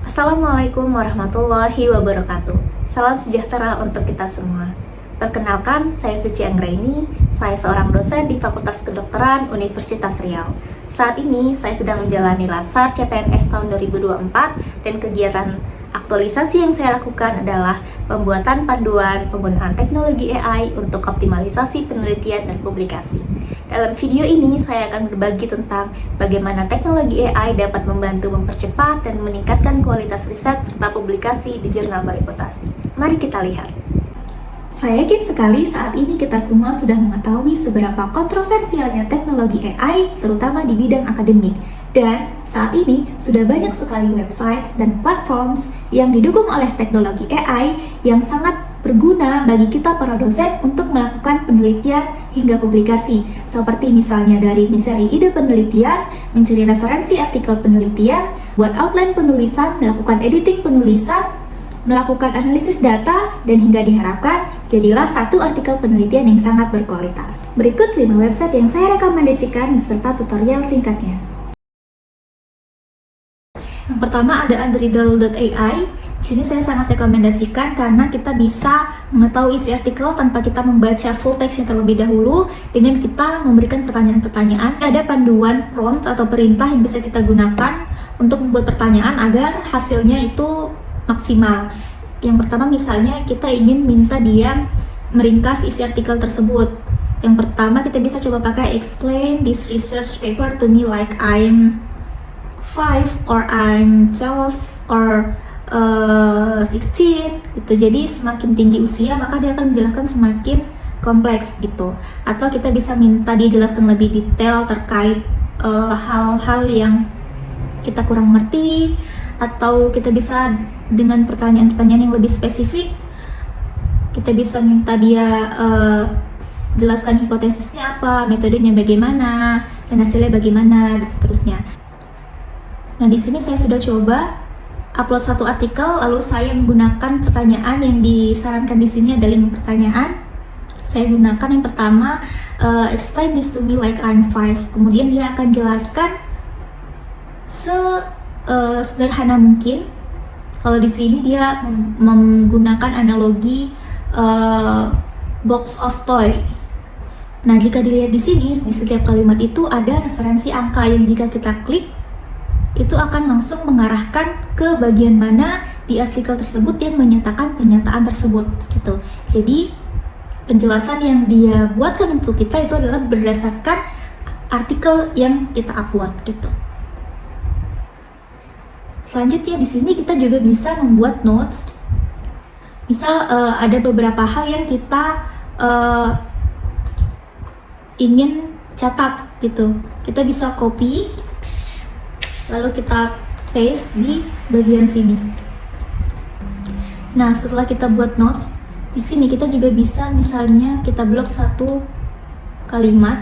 Assalamualaikum warahmatullahi wabarakatuh. Salam sejahtera untuk kita semua. Perkenalkan, saya Suci Anggraini. Saya seorang dosen di Fakultas Kedokteran Universitas Riau. Saat ini saya sedang menjalani Latsar CPNS tahun 2024 dan kegiatan aktualisasi yang saya lakukan adalah pembuatan panduan penggunaan teknologi AI untuk optimalisasi penelitian dan publikasi. Dalam video ini saya akan berbagi tentang bagaimana teknologi AI dapat membantu mempercepat dan meningkatkan kualitas riset serta publikasi di jurnal bereputasi. Mari kita lihat. Saya yakin sekali saat ini kita semua sudah mengetahui seberapa kontroversialnya teknologi AI, terutama di bidang akademik. Dan saat ini sudah banyak sekali websites dan platforms yang didukung oleh teknologi AI yang sangat berguna bagi kita para dosen untuk melakukan penelitian hingga publikasi. Seperti misalnya dari mencari ide penelitian, mencari referensi artikel penelitian, buat outline penulisan, melakukan editing penulisan, melakukan analisis data, dan hingga diharapkan jadilah satu artikel penelitian yang sangat berkualitas. Berikut 5 website yang saya rekomendasikan beserta tutorial singkatnya. Yang pertama ada Unreadable.ai. Di sini saya sangat rekomendasikan karena kita bisa mengetahui isi artikel tanpa kita membaca full text yang terlebih dahulu dengan kita memberikan pertanyaan-pertanyaan. Ada panduan prompt atau perintah yang bisa kita gunakan untuk membuat pertanyaan agar hasilnya itu maksimal. Yang pertama misalnya kita ingin minta dia meringkas isi artikel tersebut. Yang pertama kita bisa coba pakai explain this research paper to me like I'm 5 or I'm 12 or 16 gitu. Jadi semakin tinggi usia maka dia akan menjelaskan semakin kompleks gitu. Atau kita bisa minta dia jelaskan lebih detail terkait hal-hal yang kita kurang mengerti, atau kita bisa dengan pertanyaan-pertanyaan yang lebih spesifik kita bisa minta dia jelaskan hipotesisnya apa, metodenya bagaimana, dan hasilnya bagaimana, dan seterusnya. Nah, di sini saya sudah coba upload satu artikel, lalu saya menggunakan pertanyaan yang disarankan di sini ada 5 pertanyaan. Saya gunakan yang pertama, explain this to me like I'm 5. Kemudian dia akan jelaskan sederhana mungkin. Kalau di sini dia menggunakan analogi box of toy. Nah, jika dilihat di sini, di setiap kalimat itu ada referensi angka yang jika kita klik itu akan langsung mengarahkan ke bagian mana di artikel tersebut yang menyatakan pernyataan tersebut gitu. Jadi penjelasan yang dia buatkan untuk kita itu adalah berdasarkan artikel yang kita upload gitu. Selanjutnya di sini kita juga bisa membuat notes. Misal ada beberapa hal yang kita ingin catat gitu. Kita bisa copy lalu kita paste di bagian sini. Nah, setelah kita buat notes, di sini kita juga bisa misalnya kita blok satu kalimat,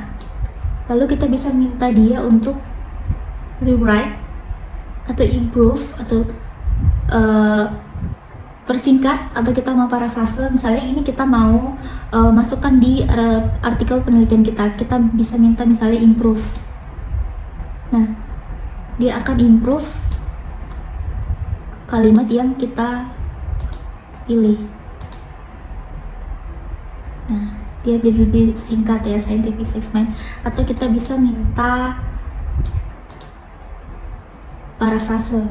lalu kita bisa minta dia untuk rewrite atau improve atau persingkat, atau kita mau parafrase. Misalnya ini kita mau masukkan di artikel penelitian kita bisa minta misalnya improve. Nah, dia akan improve kalimat yang kita pilih. Nah, dia jadi lebih singkat ya, scientific explain. Atau kita bisa minta parafrase.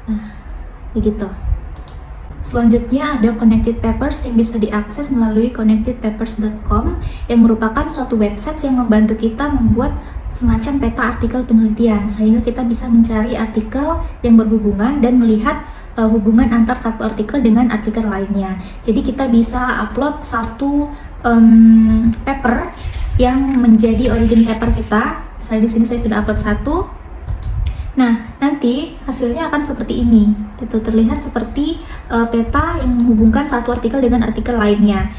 Nah, begitu. Selanjutnya ada Connected Papers yang bisa diakses melalui connectedpapers.com yang merupakan suatu website yang membantu kita membuat semacam peta artikel penelitian sehingga kita bisa mencari artikel yang berhubungan dan melihat hubungan antar satu artikel dengan artikel lainnya. Jadi kita bisa upload satu paper yang menjadi origin paper kita. Misalnya di sini saya sudah upload satu. Nah, nanti hasilnya akan seperti ini. Itu terlihat seperti peta yang menghubungkan satu artikel dengan artikel lainnya.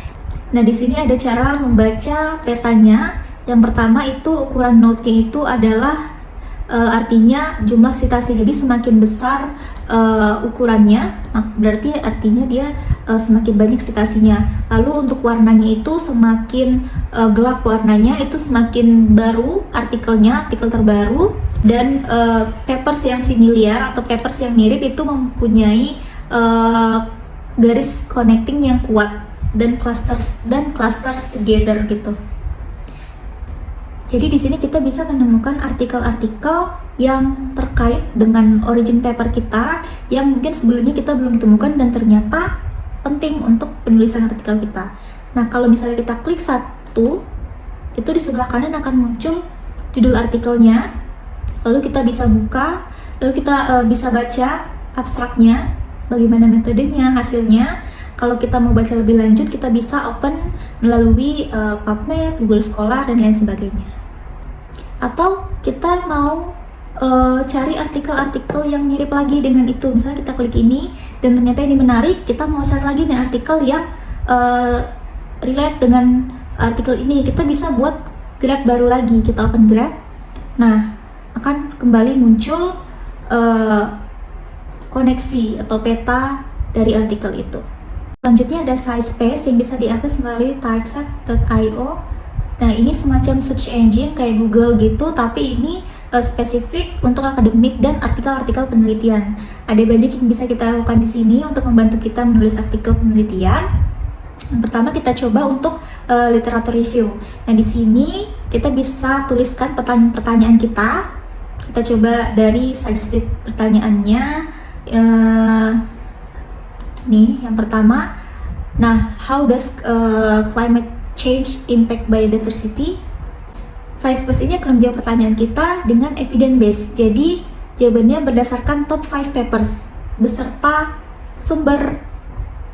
Nah, di sini ada cara membaca petanya. Yang pertama itu ukuran note-nya itu adalah artinya jumlah citasi. Jadi semakin besar ukurannya, berarti artinya dia semakin banyak citasinya. Lalu untuk warnanya itu semakin gelap warnanya, itu semakin baru artikelnya, artikel terbaru. dan papers yang similar atau papers yang mirip itu mempunyai garis connecting yang kuat dan clusters together gitu. Jadi di sini kita bisa menemukan artikel-artikel yang terkait dengan origin paper kita yang mungkin sebelumnya kita belum temukan dan ternyata penting untuk penulisan artikel kita. Nah, kalau misalnya kita klik satu, itu di sebelah kanan akan muncul judul artikelnya, lalu kita bisa buka, lalu kita bisa baca abstraknya, bagaimana metodenya, hasilnya. Kalau kita mau baca lebih lanjut, kita bisa open melalui PubMed, Google Scholar, dan lain sebagainya. Atau kita mau cari artikel-artikel yang mirip lagi dengan itu. Misalnya kita klik ini dan ternyata ini menarik, kita mau cari lagi nih artikel yang relate dengan artikel ini. Kita bisa buat grab baru lagi, kita open grab. Nah, akan kembali muncul koneksi atau peta dari artikel itu. Selanjutnya ada SciSpace yang bisa diakses melalui typeset.io. Nah, ini semacam search engine kayak Google gitu, tapi ini spesifik untuk akademik dan artikel-artikel penelitian. Ada banyak yang bisa kita lakukan di sini untuk membantu kita menulis artikel penelitian. Yang pertama kita coba untuk literatur review. Nah, di sini kita bisa tuliskan pertanyaan-pertanyaan kita. Kita coba dari suggested pertanyaannya. Nih, yang pertama. Nah, how does climate change impact biodiversity? SciSpace ini akan menjawab pertanyaan kita dengan evidence base. Jadi, jawabannya berdasarkan top 5 papers beserta sumber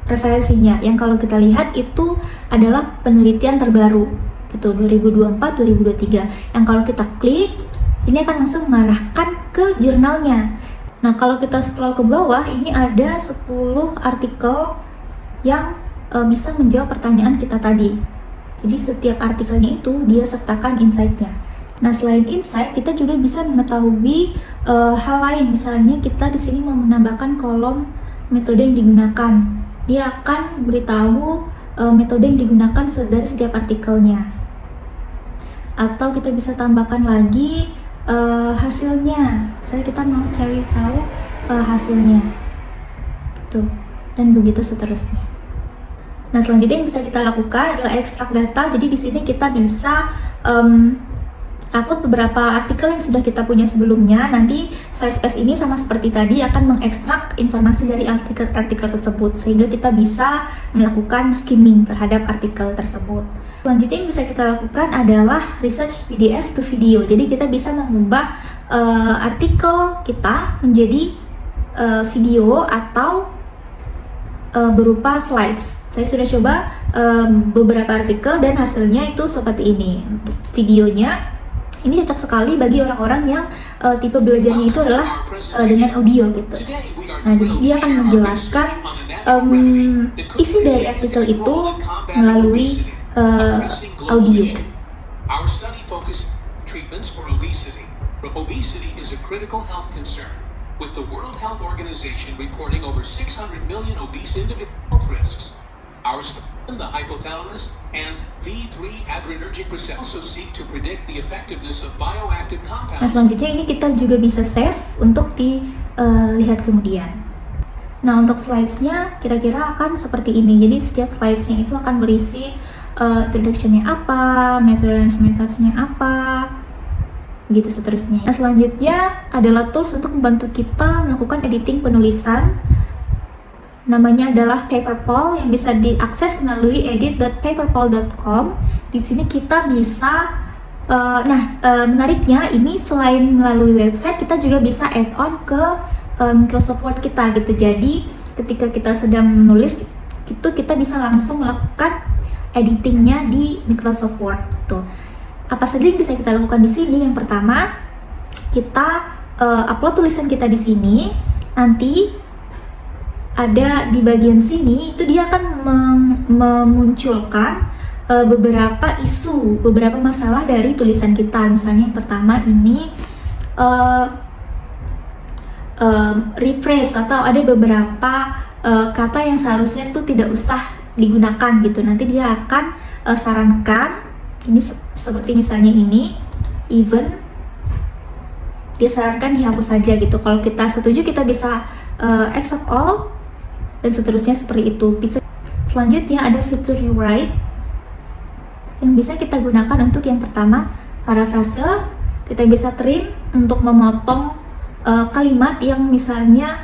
referensinya. Yang kalau kita lihat itu adalah penelitian terbaru gitu, 2024-2023. Yang kalau kita klik, ini akan langsung mengarahkan ke jurnalnya. Nah, kalau kita scroll ke bawah, ini ada 10 artikel yang bisa menjawab pertanyaan kita tadi. Jadi setiap artikelnya itu dia sertakan insight-nya. Nah, selain insight, kita juga bisa mengetahui hal lain. Misalnya kita di sini mau menambahkan kolom metode yang digunakan. Dia akan beritahu metode yang digunakan dari setiap artikelnya. Atau kita bisa tambahkan lagi hasilnya. Misalnya kita mau cari tahu hasilnya. Tuh, dan begitu seterusnya. Nah, selanjutnya yang bisa kita lakukan adalah ekstrak data. Jadi di sini kita bisa upload beberapa artikel yang sudah kita punya sebelumnya. Nanti SciSpace ini sama seperti tadi akan mengekstrak informasi dari artikel tersebut sehingga kita bisa melakukan skimming terhadap artikel tersebut. Selanjutnya yang bisa kita lakukan adalah research PDF to video. Jadi kita bisa mengubah artikel kita menjadi video atau berupa slides. Saya sudah coba beberapa artikel dan hasilnya itu seperti ini. Untuk videonya, ini cocok sekali bagi orang-orang yang tipe belajarnya itu adalah dengan audio gitu. Nah, jadi dia akan menjelaskan isi dari artikel itu melalui audio. Our study focused treatments for obesity. Obesity is a critical health concern, with the World Health Organization reporting over 600 million obese individual health risks. Our study in the hypothalamus and V3 adrenergic receptors also seek to predict the effectiveness of bioactive compounds. Nah, selanjutnya ini kita juga bisa save untuk dilihat kemudian. Nah, untuk slides-nya kira-kira akan seperti ini. Jadi setiap slides-nya itu akan berisi introduction-nya apa, methods-nya apa, gitu seterusnya. Nah, selanjutnya adalah tools untuk membantu kita melakukan editing penulisan. Namanya adalah Paperpal yang bisa diakses melalui edit.paperpal.com. Di sini kita bisa, menariknya ini selain melalui website, kita juga bisa add-on ke Microsoft Word kita gitu. Jadi ketika kita sedang menulis, itu kita bisa langsung melakukan editingnya di Microsoft Word. Tuh. Apa saja yang bisa kita lakukan di sini? Yang pertama, kita upload tulisan kita di sini. Nanti ada di bagian sini itu dia akan memunculkan beberapa isu, beberapa masalah dari tulisan kita. Misalnya yang pertama ini rephrase atau ada beberapa kata yang seharusnya itu tidak usah digunakan gitu. Nanti dia akan sarankan ini seperti misalnya ini even disarankan dihapus saja gitu. Kalau kita setuju kita bisa accept all dan seterusnya seperti itu. Selanjutnya ada fitur rewrite yang bisa kita gunakan untuk yang pertama parafrase. Kita bisa trim untuk memotong kalimat yang misalnya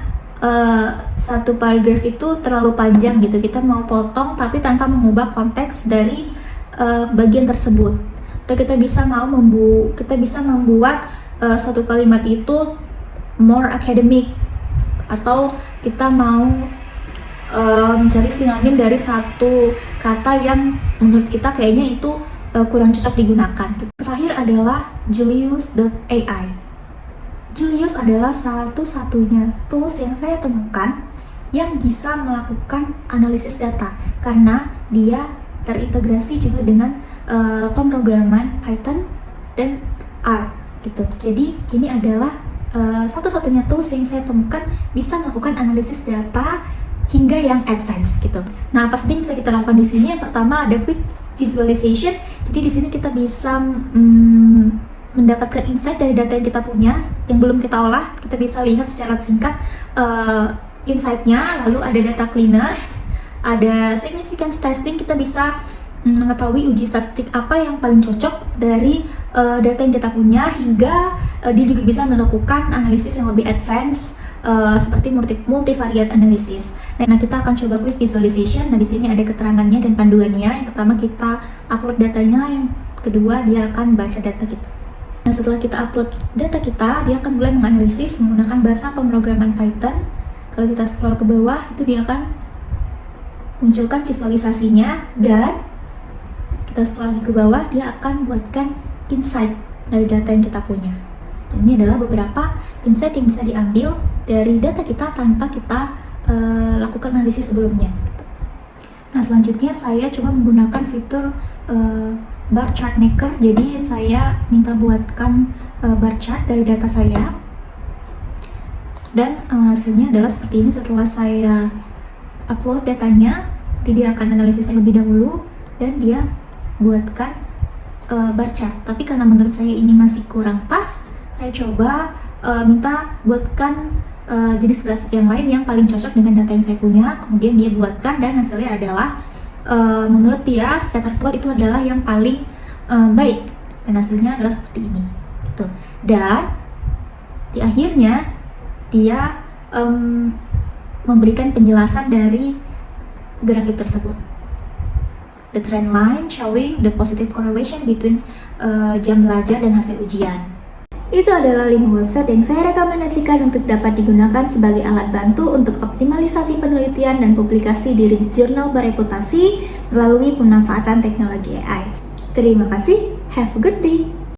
satu paragraf itu terlalu panjang gitu, kita mau potong tapi tanpa mengubah konteks dari bagian tersebut. Atau kita bisa membuat suatu kalimat itu more academic, atau kita mau mencari sinonim dari satu kata yang menurut kita kayaknya itu kurang cocok digunakan. Terakhir adalah Julius.ai. Julius adalah satu-satunya tools yang saya temukan yang bisa melakukan analisis data karena dia terintegrasi juga dengan pemrograman Python dan R gitu. Jadi ini adalah satu-satunya tools yang saya temukan bisa melakukan analisis data hingga yang advance gitu. Nah, apa saja yang bisa kita lakukan di sini? Yang pertama ada quick visualization. Jadi di sini kita bisa mendapatkan insight dari data yang kita punya yang belum kita olah. Kita bisa lihat secara singkat insight-nya. Lalu ada data cleaner, ada significance testing. Kita bisa mengetahui uji statistik apa yang paling cocok dari data yang kita punya, hingga dia juga bisa melakukan analisis yang lebih advance seperti multivariate analysis. Nah, kita akan coba quick visualization. Nah, di sini ada keterangannya dan panduannya. Yang pertama kita upload datanya, yang kedua dia akan baca data kita. Nah, setelah kita upload data kita, dia akan mulai menganalisis menggunakan bahasa pemrograman Python. Kalau kita scroll ke bawah, itu dia akan munculkan visualisasinya, dan kita scroll lagi ke bawah, dia akan buatkan insight dari data yang kita punya. Dan ini adalah beberapa insight yang bisa diambil dari data kita tanpa kita lakukan analisis sebelumnya. Nah, selanjutnya saya coba menggunakan fitur bar chart maker. Jadi saya minta buatkan bar chart dari data saya, dan hasilnya adalah seperti ini. Setelah saya upload datanya, dia akan analisis terlebih dahulu dan dia buatkan bar chart. Tapi karena menurut saya ini masih kurang pas, saya coba minta buatkan jenis grafik yang lain yang paling cocok dengan data yang saya punya. Kemudian dia buatkan, dan hasilnya adalah menurut dia scatter plot itu adalah yang paling baik, dan hasilnya adalah seperti ini gitu. Dan di akhirnya dia memberikan penjelasan dari grafik tersebut. The trend line showing the positive correlation between jam belajar dan hasil ujian. Itu adalah 5 website yang saya rekomendasikan untuk dapat digunakan sebagai alat bantu untuk optimalisasi penelitian dan publikasi di jurnal bereputasi melalui pemanfaatan teknologi AI. Terima kasih, have a good day!